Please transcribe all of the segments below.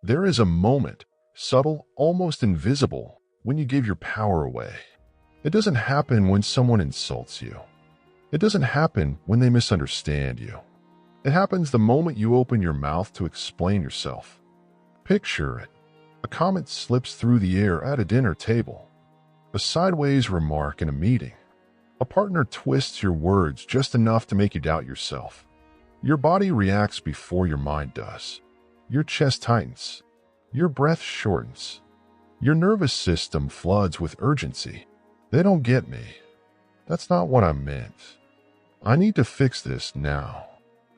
There is a moment, subtle, almost invisible, when you give your power away. It doesn't happen when someone insults you. It doesn't happen when they misunderstand you. It happens the moment you open your mouth to explain yourself. Picture it. A comment slips through the air at a dinner table. A sideways remark in a meeting. A partner twists your words just enough to make you doubt yourself. Your body reacts before your mind does. Your chest tightens. Your breath shortens. Your nervous system floods with urgency. They don't get me. That's not what I meant. I need to fix this now.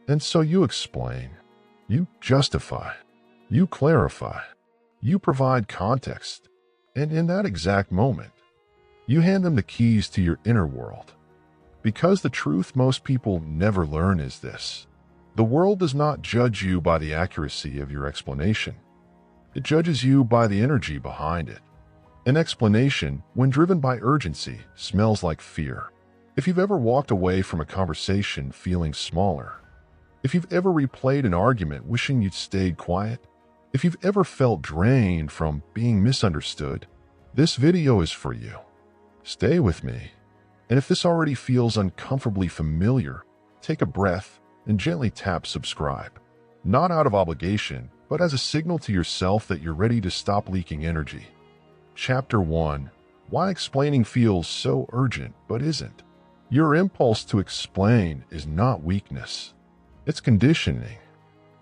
And so you explain. You justify. You clarify. You provide context. And in that exact moment, you hand them the keys to your inner world. Because the truth most people never learn is this. The world does not judge you by the accuracy of your explanation. It judges you by the energy behind it. An explanation, when driven by urgency, smells like fear. If you've ever walked away from a conversation feeling smaller, if you've ever replayed an argument wishing you'd stayed quiet, if you've ever felt drained from being misunderstood, this video is for you. Stay with me. And if this already feels uncomfortably familiar, take a breath and gently tap subscribe. Not out of obligation, but as a signal to yourself that you're ready to stop leaking energy. Chapter 1. Why explaining feels so urgent but isn't. Your impulse to explain is not weakness. It's conditioning.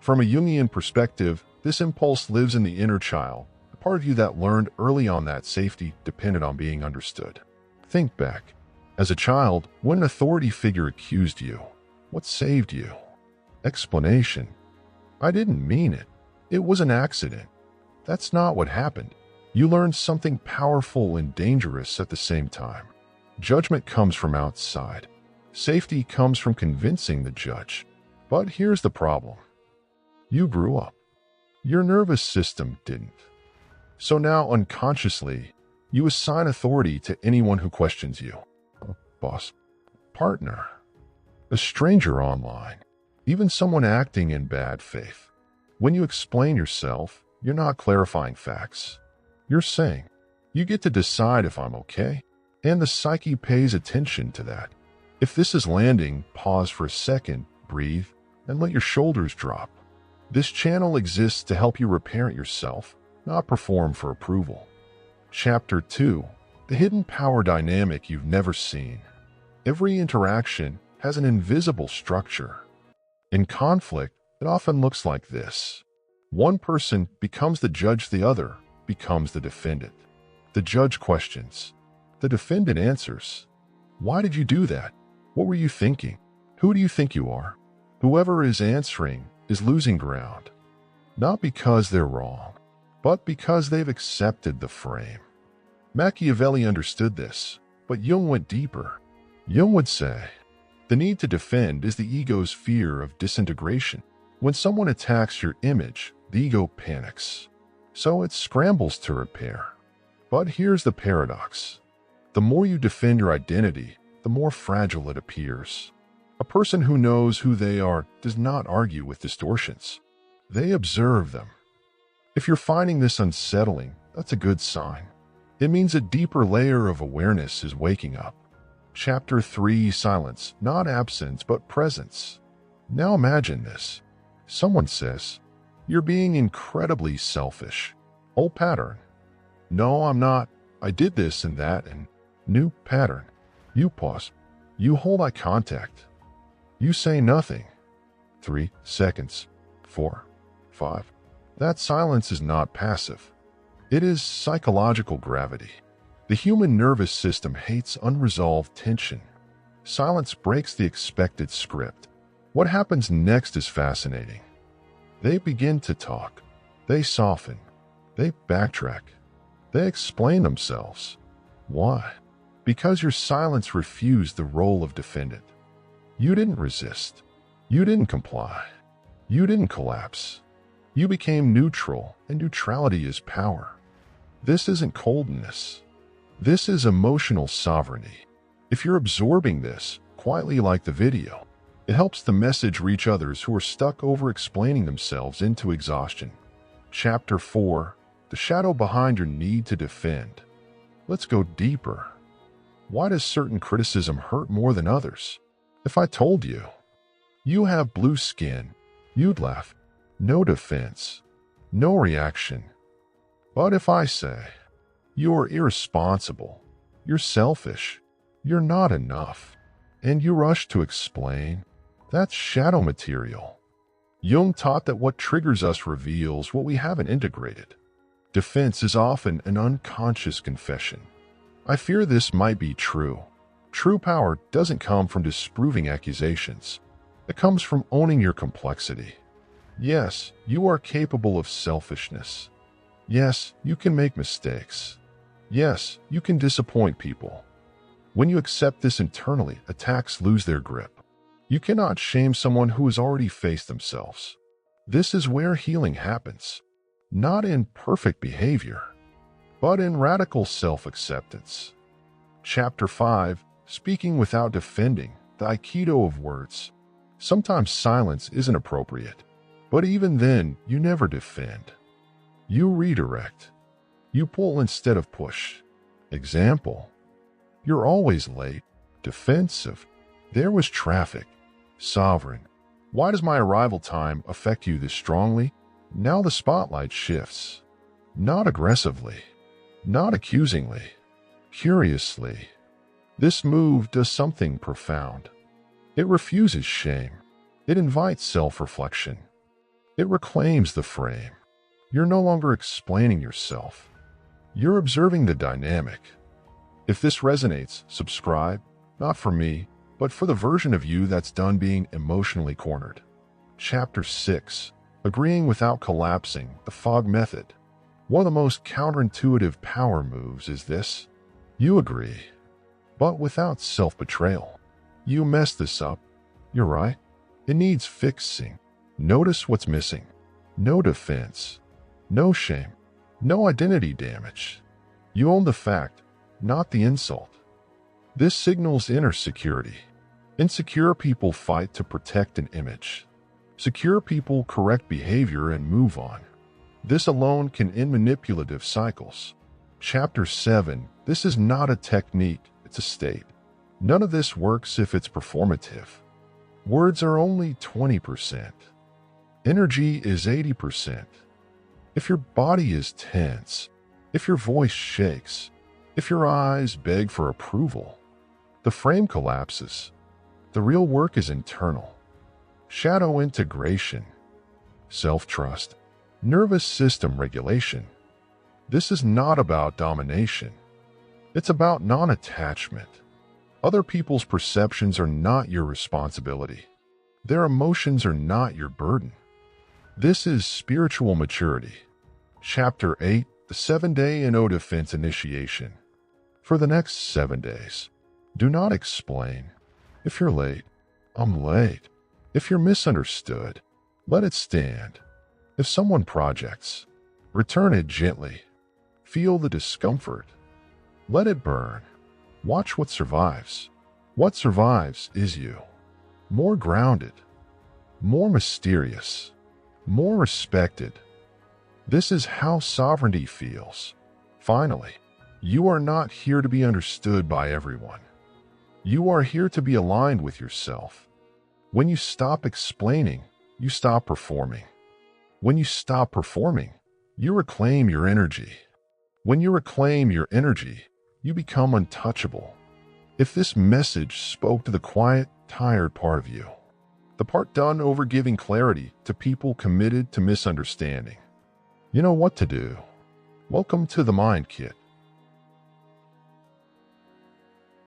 From a Jungian perspective, this impulse lives in the inner child, the part of you that learned early on that safety depended on being understood. Think back. As a child, when an authority figure accused you, what saved you? Explanation. I didn't mean it. It was an accident. That's not what happened. You learned something powerful and dangerous at the same time. Judgment comes from outside. Safety comes from convincing the judge. But here's the problem. You grew up. Your nervous system didn't. So now unconsciously, you assign authority to anyone who questions you. A boss, partner, a stranger online, even someone acting in bad faith. When you explain yourself, you're not clarifying facts. You're saying, you get to decide if I'm okay. And the psyche pays attention to that. If this is landing, pause for a second, breathe, and let your shoulders drop. This channel exists to help you reparent yourself, not perform for approval. Chapter 2. The hidden power dynamic you've never seen. Every interaction has an invisible structure. In conflict, it often looks like this. One person becomes the judge, the other becomes the defendant. The judge questions. The defendant answers. Why did you do that? What were you thinking? Who do you think you are? Whoever is answering is losing ground. Not because they're wrong, but because they've accepted the frame. Machiavelli understood this, but Jung went deeper. Jung would say, the need to defend is the ego's fear of disintegration. When someone attacks your image, the ego panics. So it scrambles to repair. But here's the paradox. The more you defend your identity, the more fragile it appears. A person who knows who they are does not argue with distortions. They observe them. If you're finding this unsettling, that's a good sign. It means a deeper layer of awareness is waking up. Chapter 3. Silence, not absence, but presence. Now imagine this. Someone says, you're being incredibly selfish. Old pattern. No, I'm not. I did this and that and new pattern. You pause. You hold eye contact. You say nothing. 3 seconds. 4, 5. That silence is not passive. It is psychological gravity. The human nervous system hates unresolved tension. Silence breaks the expected script. What happens next is fascinating. They begin to talk. They soften. They backtrack. They explain themselves. Why? Because your silence refused the role of defendant. You didn't resist. You didn't comply. You didn't collapse. You became neutral, and neutrality is power. This isn't coldness. This is emotional sovereignty. If you're absorbing this, quietly like the video, it helps the message reach others who are stuck over-explaining themselves into exhaustion. Chapter 4. The shadow behind your need to defend. Let's go deeper. Why does certain criticism hurt more than others? If I told you, you have blue skin, you'd laugh. No defense, no reaction. But if I say, you're irresponsible, you're selfish, you're not enough, and you rush to explain, that's shadow material. Jung taught that what triggers us reveals what we haven't integrated. Defense is often an unconscious confession. I fear this might be true. True power doesn't come from disproving accusations. It comes from owning your complexity. Yes, you are capable of selfishness. Yes, you can make mistakes. Yes, you can disappoint people. When you accept this internally, attacks lose their grip. You cannot shame someone who has already faced themselves. This is where healing happens. Not in perfect behavior, but in radical self-acceptance. Chapter 5. Speaking without defending, the Aikido of words. Sometimes silence isn't appropriate, but even then, you never defend. You redirect. You pull instead of push. Example: you're always late. Defensive: there was traffic. Sovereign: why does my arrival time affect you this strongly? Now the spotlight shifts. Not aggressively, not accusingly, curiously. This move does something profound. It refuses shame. It invites self-reflection. It reclaims the frame. You're no longer explaining yourself. You're observing the dynamic. If this resonates, subscribe, not for me, but for the version of you that's done being emotionally cornered. Chapter 6. Agreeing without collapsing, the fog method. One of the most counterintuitive power moves is this. You agree, but without self-betrayal. You mess this up. You're right. It needs fixing. Notice what's missing. No defense. No shame. No identity damage. You own the fact, not the insult. This signals inner security. Insecure people fight to protect an image. Secure people correct behavior and move on. This alone can end manipulative cycles. Chapter 7. This is not a technique, it's a state. None of this works if it's performative. Words are only 20%. Energy is 80%. If your body is tense, if your voice shakes, if your eyes beg for approval, the frame collapses. The real work is internal. Shadow integration, self-trust, nervous system regulation. This is not about domination. It's about non-attachment. Other people's perceptions are not your responsibility. Their emotions are not your burden. This is spiritual maturity. Chapter 8. The 7-day No Defense Initiation. For the next 7 days, do not explain. If you're late, I'm late. If you're misunderstood, let it stand. If someone projects, return it gently. Feel the discomfort. Let it burn. Watch what survives. What survives is you. More grounded, more mysterious, more respected. This is how sovereignty feels. Finally, you are not here to be understood by everyone. You are here to be aligned with yourself. When you stop explaining, you stop performing. When you stop performing, you reclaim your energy. When you reclaim your energy, you become untouchable. If this message spoke to the quiet, tired part of you, the part done over giving clarity to people committed to misunderstanding, you know what to do. Welcome to the Mind Kit.